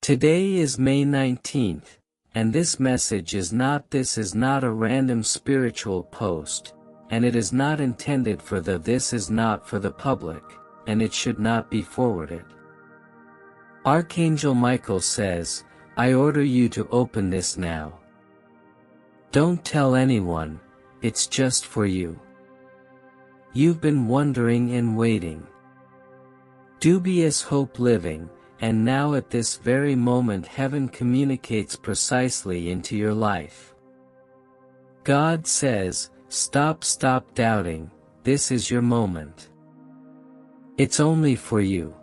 Today is May 19th, and this message is not a random spiritual post, and it is not intended for this is not for the public, and it should not be forwarded. Archangel Michael says, I order you to open this now. Don't tell anyone, it's just for you. You've been wondering and waiting. Dubious hope living, and now at this very moment heaven communicates precisely into your life. God says, stop doubting, this is your moment. It's only for you.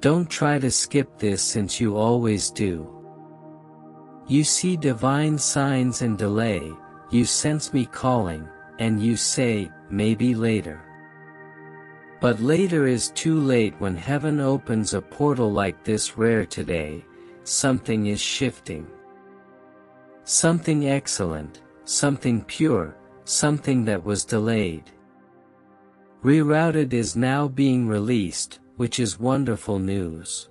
Don't try to skip this since you always do. You see divine signs and delay, you sense me calling, and you say, maybe later. But later is too late. When heaven opens a portal like this rare today, something is shifting. Something excellent, something pure, something that was delayed. Rerouted is now being released, which is wonderful news.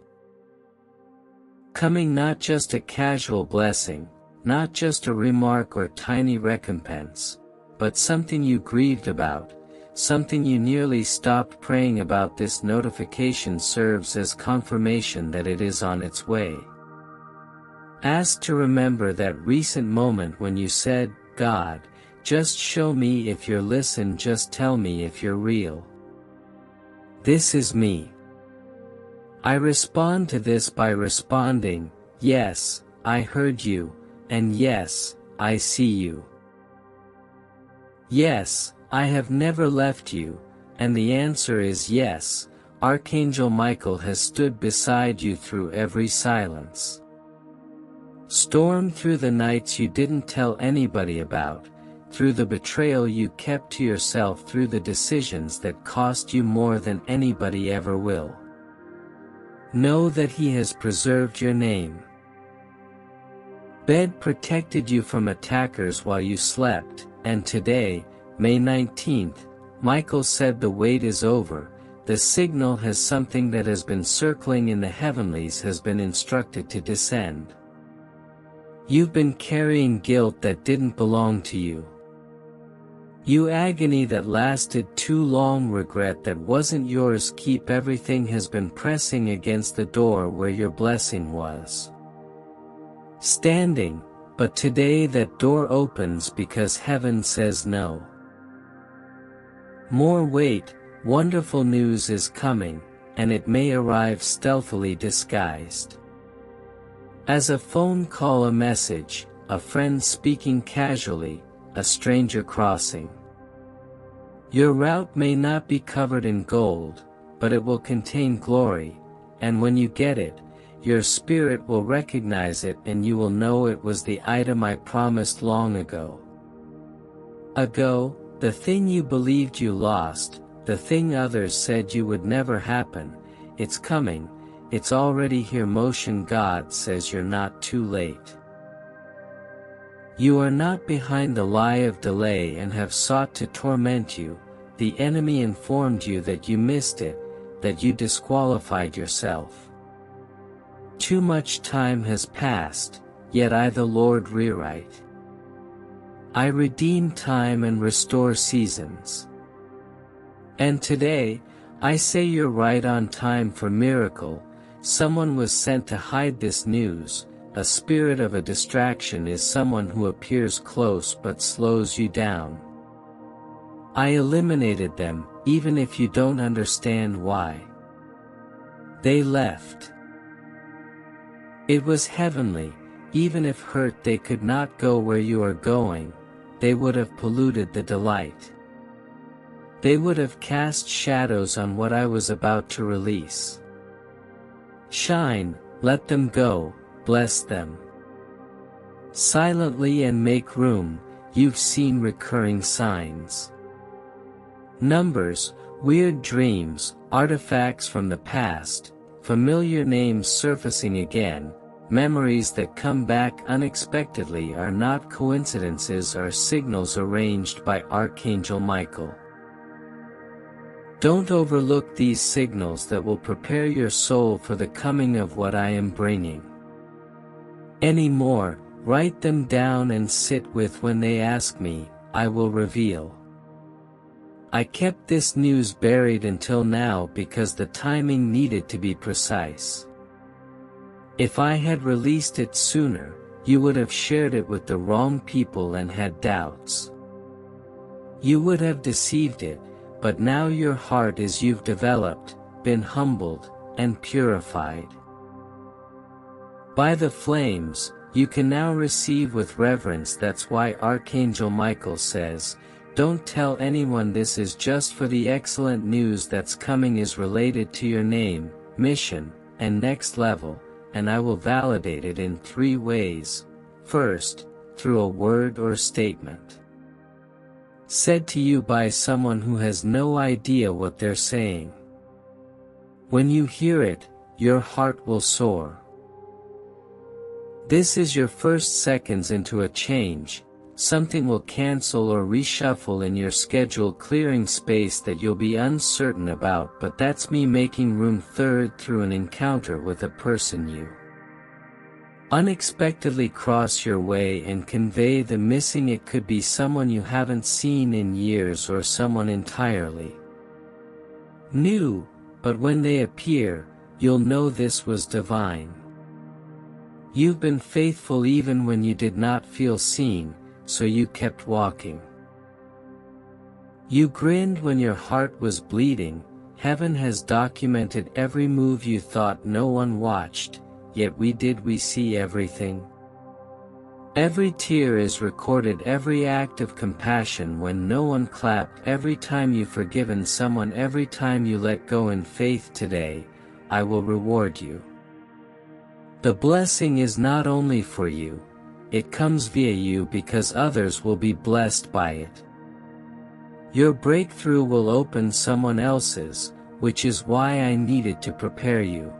Coming not just a casual blessing, not just a remark or tiny recompense, but something you grieved about, something you nearly stopped praying about. This notification serves as confirmation that it is on its way. Ask to remember that recent moment when you said, God, just show me if you're listening, just tell me if you're real. This is me. I respond to this by responding, yes, I heard you, and yes, I see you. Yes, I have never left you, and the answer is yes, Archangel Michael has stood beside you through every silence. Storm, through the nights you didn't tell anybody about, through the betrayal you kept to yourself, through the decisions that cost you more than anybody ever will. Know that He has preserved your name. Bed protected you from attackers while you slept, and today, May 19th, Michael said the wait is over, the signal has something that has been circling in the heavenlies has been instructed to descend. You've been carrying guilt that didn't belong to you. You agony that lasted too long, regret that wasn't yours. Keep everything has been pressing against the door where your blessing was standing, but today that door opens because heaven says no. More wait, wonderful news is coming, and it may arrive stealthily disguised. As a phone call, a message, a friend speaking casually, a stranger crossing. Your route may not be covered in gold, but it will contain glory, and when you get it, your spirit will recognize it and you will know it was the item I promised long ago. The thing you believed you lost, the thing others said you would never happen, it's coming, it's already here. Motion. God says you're not too late. You are not behind the lie of delay and have sought to torment you. The enemy informed you that you missed it, that you disqualified yourself. Too much time has passed, yet I, the Lord, rewrite. I redeem time and restore seasons. And today, I say you're right on time for miracle. Someone was sent to hide this news. A spirit of a distraction is someone who appears close but slows you down. I eliminated them, even if you don't understand why. They left. It was heavenly. Even if hurt, they could not go where you are going. They would have polluted the delight. They would have cast shadows on what I was about to release. Shine, let them go, bless them. Silently and make room. You've seen recurring signs. Numbers, weird dreams, artifacts from the past, familiar names surfacing again. Memories that come back unexpectedly are not coincidences, or signals arranged by Archangel Michael. Don't overlook these signals that will prepare your soul for the coming of what I am bringing. Anymore, write them down and sit with when they ask me, I will reveal. I kept this news buried until now because the timing needed to be precise. If I had released it sooner, you would have shared it with the wrong people and had doubts. You would have deceived it, but now your heart is you've developed, been humbled, and purified. By the flames, you can now receive with reverence. That's why Archangel Michael says, don't tell anyone this is just for the excellent news that's coming is related to your name, mission, and next level, and I will validate it in 3 ways. First, through a word or statement said to you by someone who has no idea what they're saying. When you hear it, your heart will soar. This is your first seconds into a change. Something will cancel or reshuffle in your schedule, clearing space that you'll be uncertain about, but that's me making room. Third, through an encounter with a person you unexpectedly cross your way and convey the missing. It could be someone you haven't seen in years or someone entirely new, but when they appear, you'll know this was divine. You've been faithful even when you did not feel seen, so you kept walking. You grinned when your heart was bleeding. Heaven has documented every move you thought no one watched, yet we see everything. Every tear is recorded, every act of compassion when no one clapped, every time you've forgiven someone, every time you let go in faith. Today, I will reward you. The blessing is not only for you, it comes via you because others will be blessed by it. Your breakthrough will open someone else's, which is why I needed to prepare you.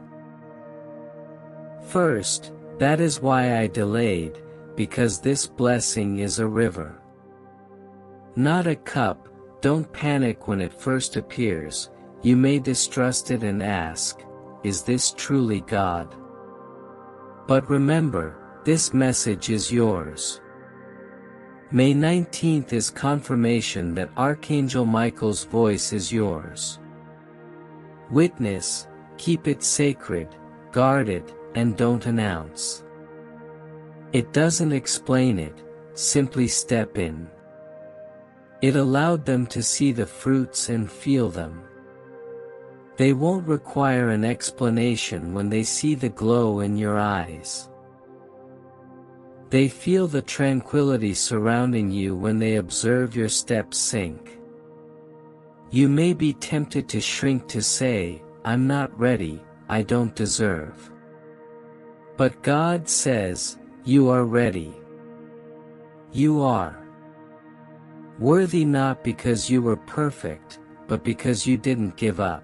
First, that is why I delayed, because this blessing is a river, not a cup. Don't panic when it first appears. You may distrust it and ask, is this truly God? But remember, this message is yours. May 19th is confirmation that Archangel Michael's voice is yours. Witness, keep it sacred, guard it, and don't announce. It doesn't explain it, simply step in. It allowed them to see the fruits and feel them. They won't require an explanation when they see the glow in your eyes. They feel the tranquility surrounding you when they observe your steps sink. You may be tempted to shrink, to say, I'm not ready, I don't deserve. But God says, you are ready. You are worthy, not because you were perfect, but because you didn't give up.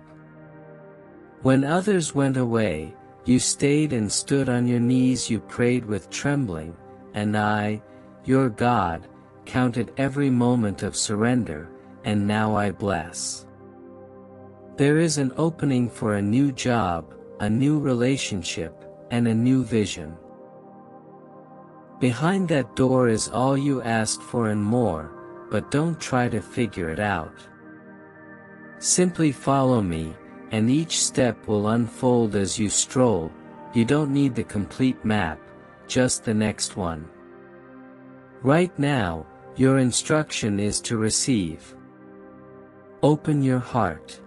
When others went away, you stayed and stood on your knees. You prayed with trembling, and I, your God, counted every moment of surrender, and now I bless. There is an opening for a new job, a new relationship, and a new vision. Behind that door is all you asked for and more, but don't try to figure it out. Simply follow me, and each step will unfold as you stroll. You don't need the complete map, just the next one. Right now, your instruction is to receive. Open your heart.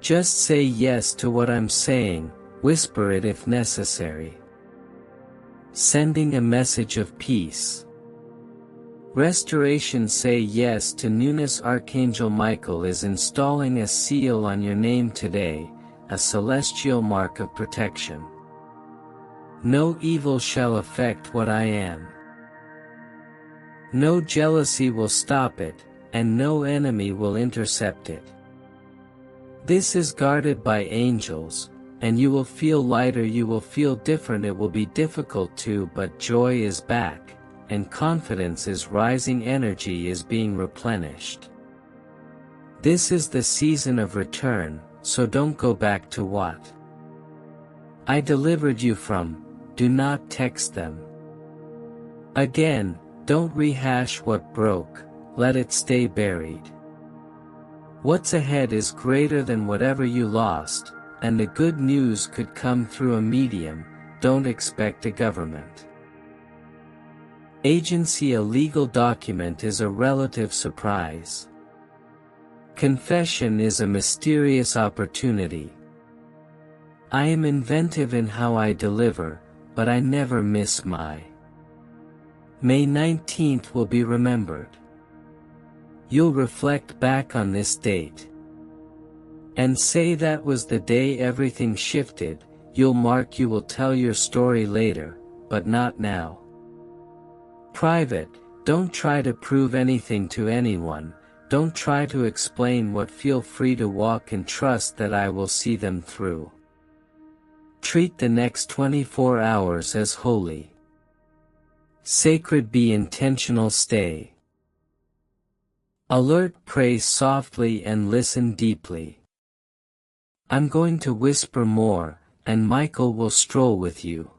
Just say yes to what I'm saying, whisper it if necessary. Sending a message of peace. Restoration. Say yes to newness. Archangel Michael is installing a seal on your name today, a celestial mark of protection. No evil shall affect what I am. No jealousy will stop it, and no enemy will intercept it. This is guarded by angels, and you will feel lighter, you will feel different. It will be difficult too, but joy is back, and confidence is rising, energy is being replenished. This is the season of return, so don't go back to what I delivered you from. Do not text them again. Don't rehash what broke, let it stay buried. What's ahead is greater than whatever you lost, and the good news could come through a medium. Don't expect a government agency. A legal document is a relative surprise. Confession is a mysterious opportunity. I am inventive in how I deliver, but I never miss my May 19th will be remembered. You'll reflect back on this date and say that was the day everything shifted. You will tell your story later, but not now. Private, don't try to prove anything to anyone, don't try to explain what. Feel free to walk and trust that I will see them through. Treat the next 24 hours as holy. Sacred. Be intentional. Stay alert. Pray softly and listen deeply. I'm going to whisper more, and Michael will stroll with you.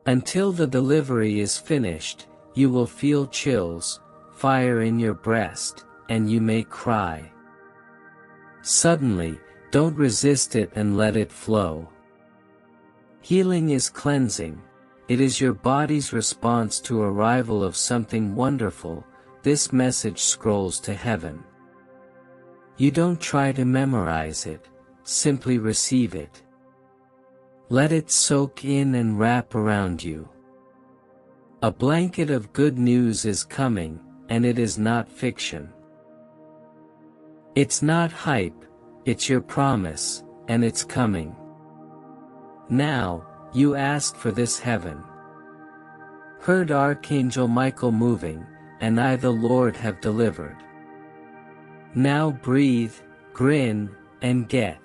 Until the delivery is finished, you will feel chills, fire in your breast, and you may cry. Suddenly, don't resist it and let it flow. Healing is cleansing. It is your body's response to arrival of something wonderful. This message scrolls to heaven. You don't try to memorize it, simply receive it. Let it soak in and wrap around you. A blanket of good news is coming, and it is not fiction. It's not hype, it's your promise, and it's coming. Now, you asked for this. Heaven heard Archangel Michael moving, and I the Lord have delivered. Now breathe, grin, and get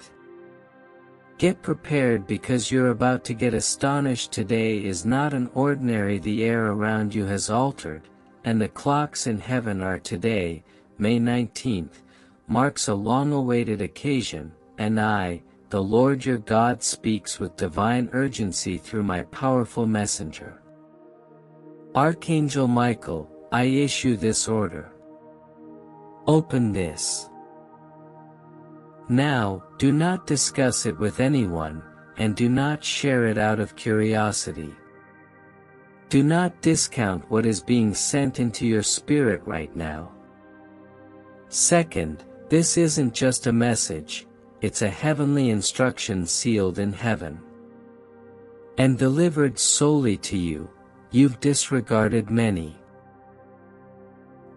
prepared, because you're about to get astonished. Today is not an ordinary. The air around you has altered, and the clocks in heaven are today. May 19th marks a long-awaited occasion, and I, the Lord your God, speaks with divine urgency through my powerful messenger. Archangel Michael, I issue this order. Open this. Now, do not discuss it with anyone, and do not share it out of curiosity. Do not discount what is being sent into your spirit right now. Second, this isn't just a message, it's a heavenly instruction sealed in heaven and delivered solely to you. You've disregarded many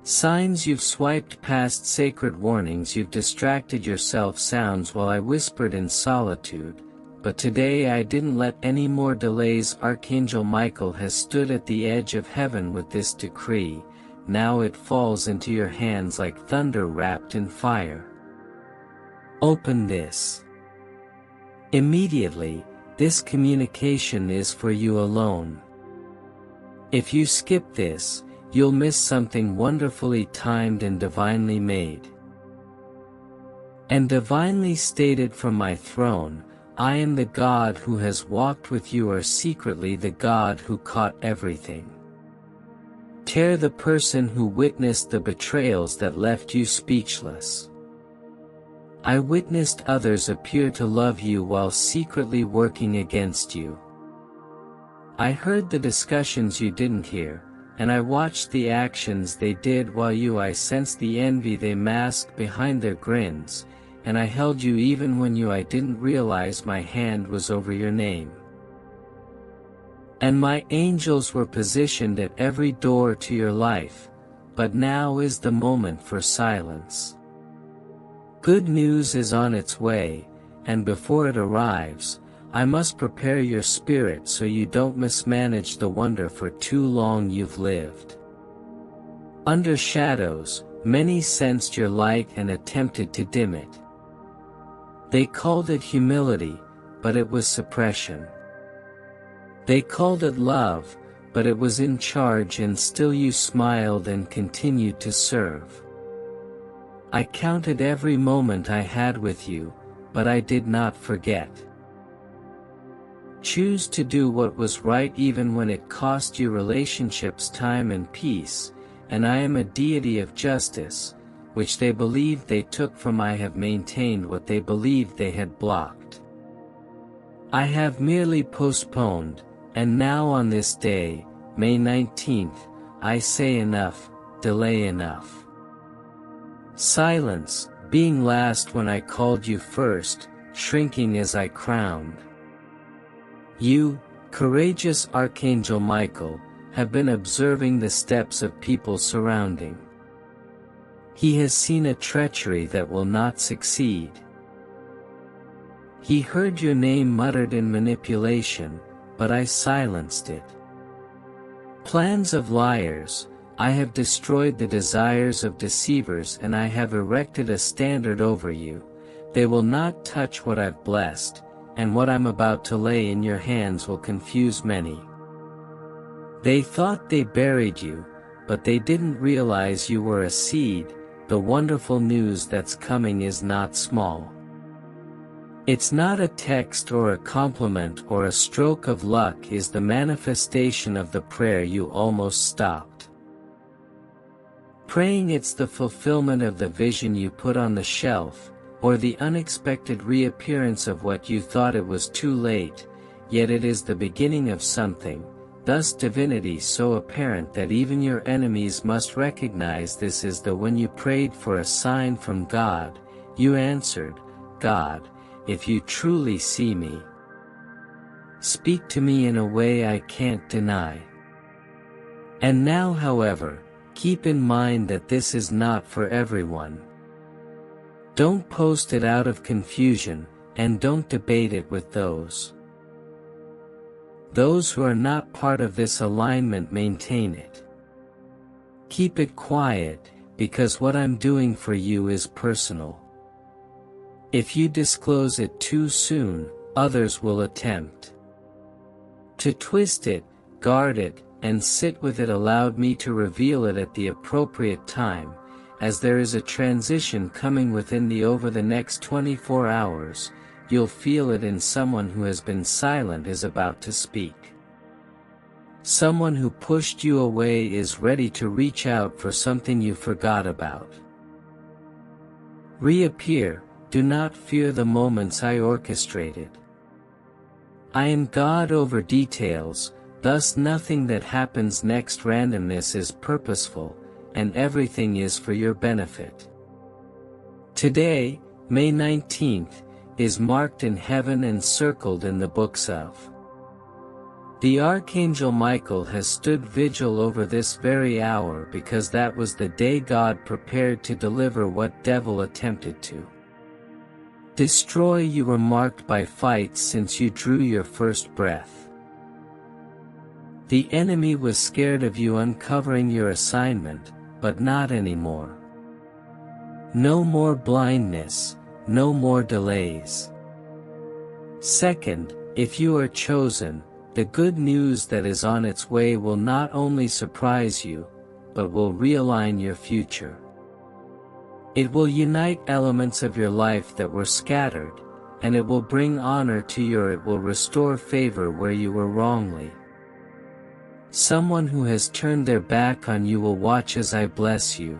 signs, you've swiped past sacred warnings, you've distracted yourself. Sounds while I whispered in solitude, but today I didn't let any more delays. Archangel Michael has stood at the edge of heaven with this decree. Now it falls into your hands like thunder wrapped in fire. Open this. Immediately, this communication is for you alone. If you skip this, you'll miss something wonderfully timed and divinely made. And divinely stated from my throne, I am the God who has walked with you, or secretly the God who caught everything. Tear the person who witnessed the betrayals that left you speechless. I witnessed others appear to love you while secretly working against you. I heard the discussions you didn't hear, and I watched the actions they did while I sensed the envy they masked behind their grins, and I held you even when I didn't realize my hand was over your name. And my angels were positioned at every door to your life, but now is the moment for silence. Good news is on its way, and before it arrives, I must prepare your spirit so you don't mismanage the wonder for too long. You've lived under shadows, many sensed your light and attempted to dim it. They called it humility, but it was suppression. They called it love, but it was in charge, and still you smiled and continued to serve. I counted every moment I had with you, but I did not forget. Choose to do what was right even when it cost you relationships, time and peace, and I am a deity of justice, which they believed they took from. I have maintained what they believed they had blocked. I have merely postponed, and now on this day, May 19th, I say enough, delay enough. Silence, being last when I called you first, shrinking as I crowned. You, courageous Archangel Michael, have been observing the steps of people surrounding. He has seen a treachery that will not succeed. He heard your name muttered in manipulation, but I silenced it. Plans of liars, I have destroyed the desires of deceivers, and I have erected a standard over you. They will not touch what I've blessed, and what I'm about to lay in your hands will confuse many. They thought they buried you, but they didn't realize you were a seed. The wonderful news that's coming is not small. It's not a text or a compliment or a stroke of luck, is the manifestation of the prayer you almost stopped praying. It's the fulfillment of the vision you put on the shelf, or the unexpected reappearance of what you thought it was too late, yet it is the beginning of something, thus divinity so apparent that even your enemies must recognize this is the when you prayed for a sign from God, you answered, God, if you truly see me, speak to me in a way I can't deny. And now, however, keep in mind that this is not for everyone. Don't post it out of confusion, and don't debate it with those who are not part of this alignment. Maintain it. Keep it quiet, because what I'm doing for you is personal. If you disclose it too soon, others will attempt to twist it, guard it, and sit with it. Allowed me to reveal it at the appropriate time, as there is a transition coming within over the next 24 hours, you'll feel it in someone who has been silent is about to speak. Someone who pushed you away is ready to reach out for something you forgot about. Reappear, do not fear the moments I orchestrated. I am God over details, thus nothing that happens next randomness is purposeful, and everything is for your benefit. Today, May 19th, is marked in heaven and circled in the books of. The Archangel Michael has stood vigil over this very hour because that was the day God prepared to deliver what devil attempted to destroy. You were marked by fights since you drew your first breath. The enemy was scared of you uncovering your assignment, but not anymore. No more blindness, no more delays. Second, if you are chosen, the good news that is on its way will not only surprise you, but will realign your future. It will unite elements of your life that were scattered, and it will bring honor to it will restore favor where you were wrongly. Someone who has turned their back on you will watch as I bless you.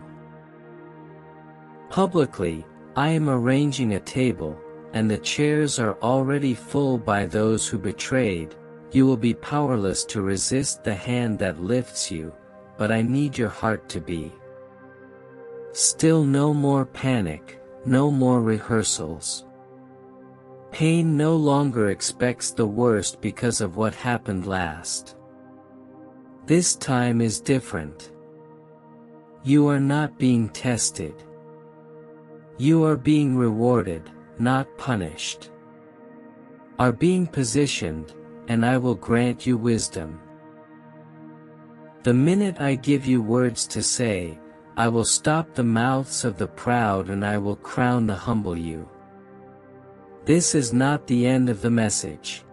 Publicly, I am arranging a table, and the chairs are already full by those who betrayed. You will be powerless to resist the hand that lifts you, but I need your heart to be still. No more panic, no more rehearsals. Pain no longer expects the worst because of what happened last. This time is different. You are not being tested. You are being rewarded, not punished. Are being positioned, and I will grant you wisdom. The minute I give you words to say, I will stop the mouths of the proud and I will crown the humble. You. This is not the end of the message.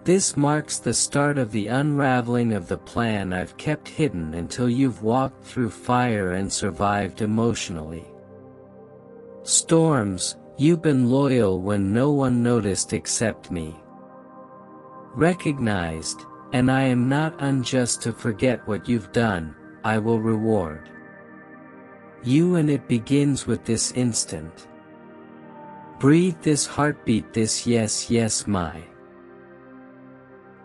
This marks the start of the unraveling of the plan I've kept hidden until you've walked through fire and survived emotionally. Storms, you've been loyal when no one noticed except me. Recognized, and I am not unjust to forget what you've done, I will reward you, and it begins with this instant. Breathe this heartbeat, this yes, yes, my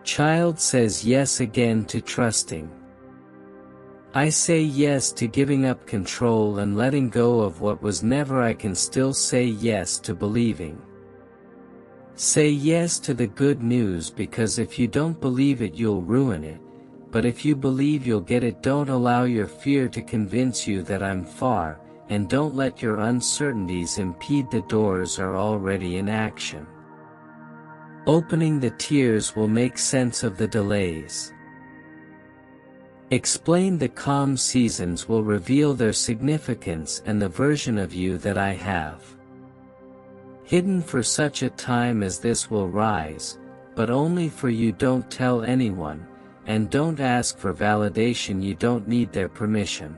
child says yes again to trusting. I say yes to giving up control and letting go of what was never. I can still say yes to believing. Say yes to the good news, because if you don't believe it you'll ruin it, but if you believe you'll get it. Don't allow your fear to convince you that I'm far, and don't let your uncertainties impede. The doors are already in action. Opening the tears will make sense of the delays. Explain the calm seasons will reveal their significance and the version of you that I have hidden for such a time as this will rise, but only for you. Don't tell anyone, and don't ask for validation. You don't need their permission.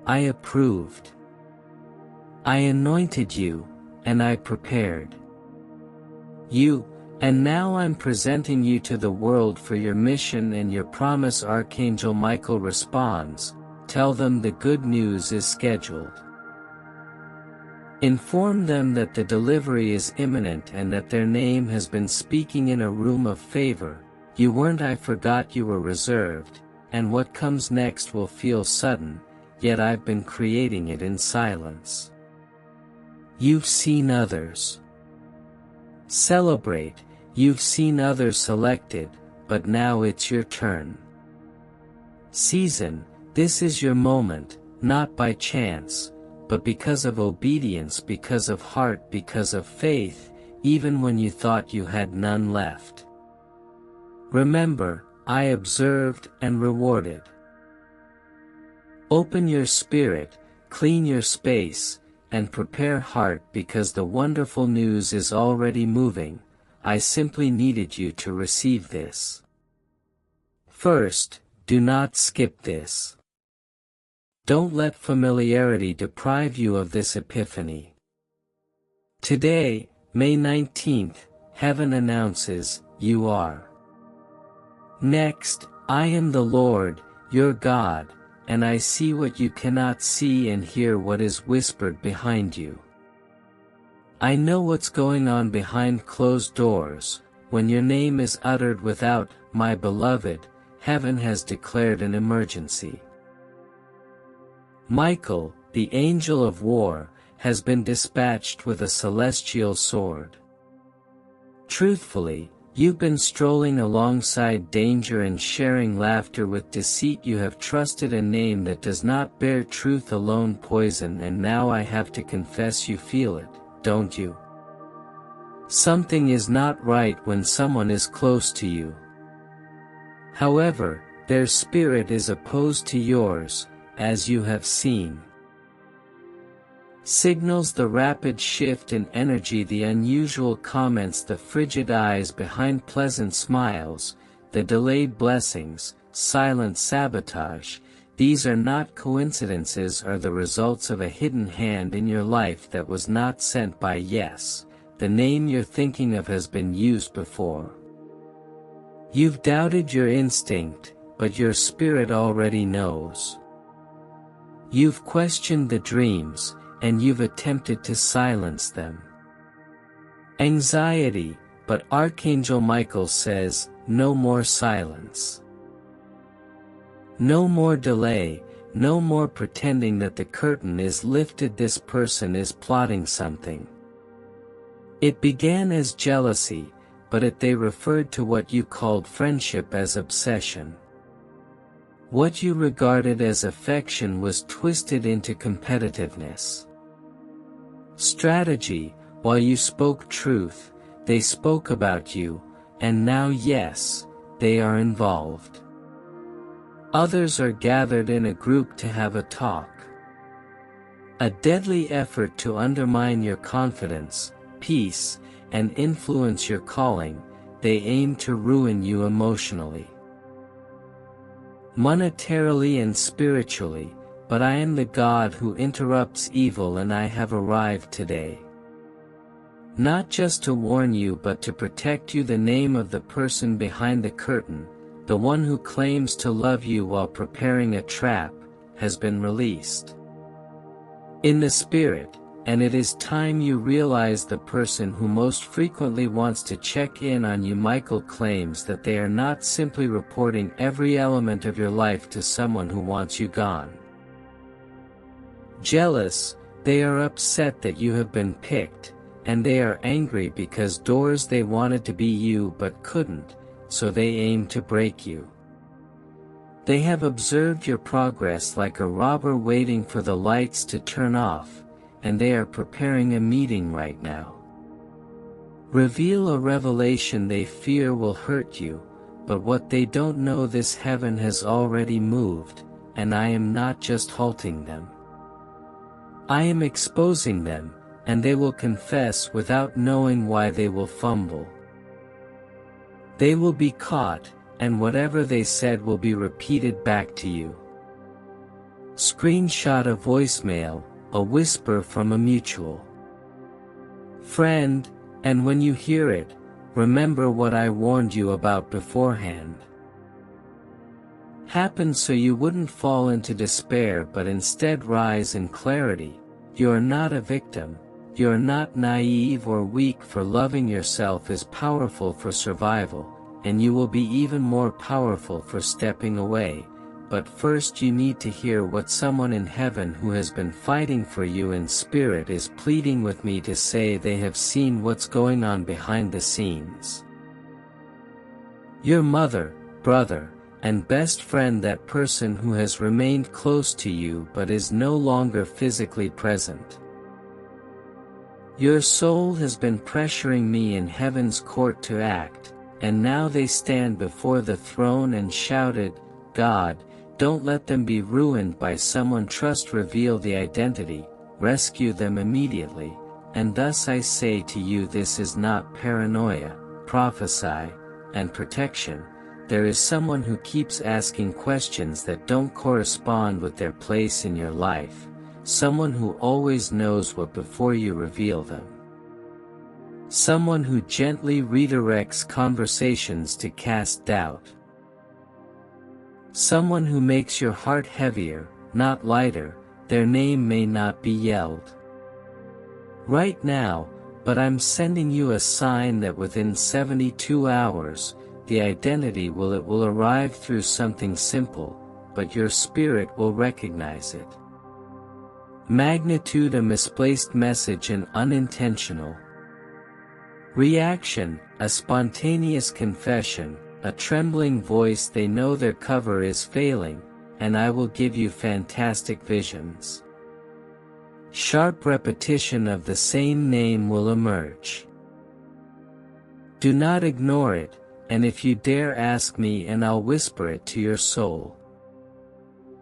I approved. I anointed you, and I prepared you. And now I'm presenting you to the world for your mission and your promise. Archangel Michael responds, tell them the good news is scheduled. Inform them that the delivery is imminent and that their name has been speaking in a room of favor. You weren't, I forgot you were reserved, and what comes next will feel sudden, yet I've been creating it in silence. You've seen others celebrate, you've seen others selected, but now it's your turn. Season, this is your moment, not by chance, but because of obedience, because of heart, because of faith, even when you thought you had none left. Remember, I observed and rewarded. Open your spirit, clean your space, and prepare heart, because the wonderful news is already moving. I simply needed you to receive this. First, do not skip this. Don't let familiarity deprive you of this epiphany. Today, May 19th, heaven announces, you are. Next, I am the Lord, your God, and I see what you cannot see and hear what is whispered behind you. I know what's going on behind closed doors. When your name is uttered without, my beloved, heaven has declared an emergency. Michael, the angel of war, has been dispatched with a celestial sword. Truthfully, you've been strolling alongside danger and sharing laughter with deceit. You have trusted a name that does not bear truth, alone poison, and now I have to confess you feel it, don't you? Something is not right when someone is close to you. However, their spirit is opposed to yours, as you have seen. Signals the rapid shift in energy, the unusual comments, the frigid eyes behind pleasant smiles, the delayed blessings, silent sabotage. These are not coincidences, are the results of a hidden hand in your life that was not sent by yes. The name you're thinking of has been used before. You've doubted your instinct, but your spirit already knows. You've questioned the dreams, and you've attempted to silence them. Anxiety, but Archangel Michael says, no more silence. No more delay, no more pretending that the curtain is lifted. This person is plotting something. It began as jealousy, but they referred to what you called friendship as obsession. What you regarded as affection was twisted into competitiveness. Strategy, while you spoke truth, they spoke about you, and now yes, they are involved. Others are gathered in a group to have a talk. A deadly effort to undermine your confidence, peace, and influence your calling. They aim to ruin you emotionally, monetarily and spiritually, but I am the God who interrupts evil, and I have arrived today. Not just to warn you but to protect you. The name of the person behind the curtain, the one who claims to love you while preparing a trap, has been released. In the spirit, and it is time you realize the person who most frequently wants to check in on you. Michael claims that they are not simply reporting every element of your life to someone who wants you gone. Jealous, they are upset that you have been picked, and they are angry because doors they wanted to be you but couldn't, so they aim to break you. They have observed your progress like a robber waiting for the lights to turn off, and they are preparing a meeting right now. Reveal a revelation they fear will hurt you, but what they don't know, this heaven has already moved, and I am not just halting them. I am exposing them, and they will confess without knowing why. They will fumble. They will be caught, and whatever they said will be repeated back to you. Screenshot a voicemail, a whisper from a mutual friend, and when you hear it, remember what I warned you about beforehand. Happened so you wouldn't fall into despair but instead rise in clarity. You are not a victim. You are not naive or weak, for loving yourself is powerful for survival, and you will be even more powerful for stepping away. But first you need to hear what someone in heaven who has been fighting for you in spirit is pleading with me to say. They have seen what's going on behind the scenes. Your mother, brother, and best friend, that person who has remained close to you but is no longer physically present. Your soul has been pressuring me in heaven's court to act, and now they stand before the throne and shouted, God, don't let them be ruined by someone. Trust, reveal the identity, rescue them immediately, and thus I say to you, this is not paranoia, prophesy, and protection. There is someone who keeps asking questions that don't correspond with their place in your life. Someone who always knows what before you reveal them. Someone who gently redirects conversations to cast doubt. Someone who makes your heart heavier, not lighter. Their name may not be yelled right now, but I'm sending you a sign that within 72 hours, the identity will arrive through something simple, but your spirit will recognize it. Magnitude: a misplaced message, an unintentional reaction, a spontaneous confession, a trembling voice. They know their cover is failing, and I will give you fantastic visions. Sharp repetition of the same name will emerge. Do not ignore it, and if you dare, ask me and I'll whisper it to your soul.